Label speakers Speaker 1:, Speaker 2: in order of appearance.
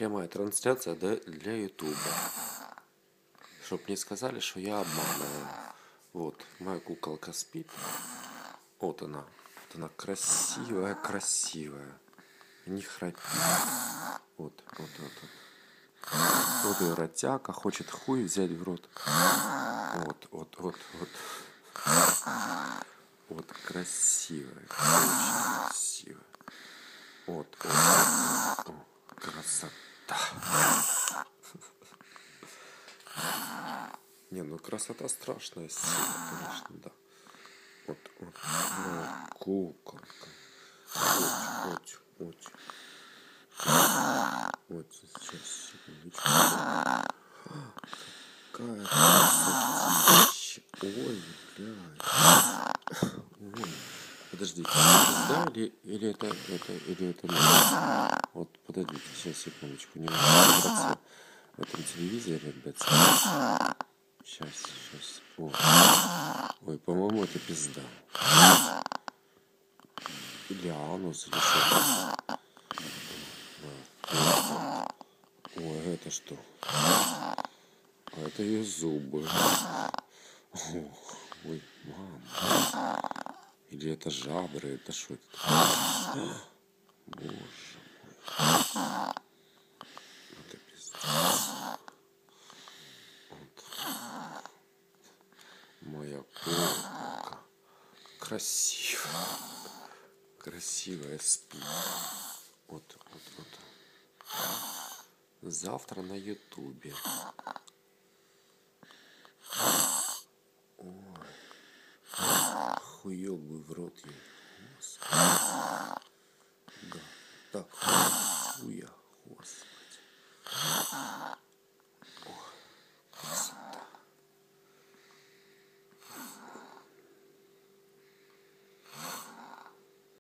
Speaker 1: прямая трансляция для Ютуба. Чтоб не сказали, что я обманываю. Вот, моя куколка спит. Вот она. Вот она красивая, красивая. Не храпит. Вот. Вот ее ротяка хочет хуй взять в рот. Вот. Вот красивая. Очень красивая. Вот. О, красота. Не, ну красота страшная сила, конечно, да. Вот, моя куколка. Вот. Вот, сейчас, секундочку. Какая красотища. Ой, блядь. Ой. Подождите, это да или это нет? Вот, подождите, сейчас, секундочку. Не могу разобраться в этом телевизоре, ребят. Сейчас. Ой, по-моему, это пизда. Или анус, или что-то. Ой, это что? А это ее зубы. Ой, мама. Или это жабры, это что это? Боже мой. Это пиздец. Вот. Моя куколка. Красивая спит. Вот. Завтра на Ютубе. Ой. Хуёбый в рот ей. Да. Так. Хуя. Господи.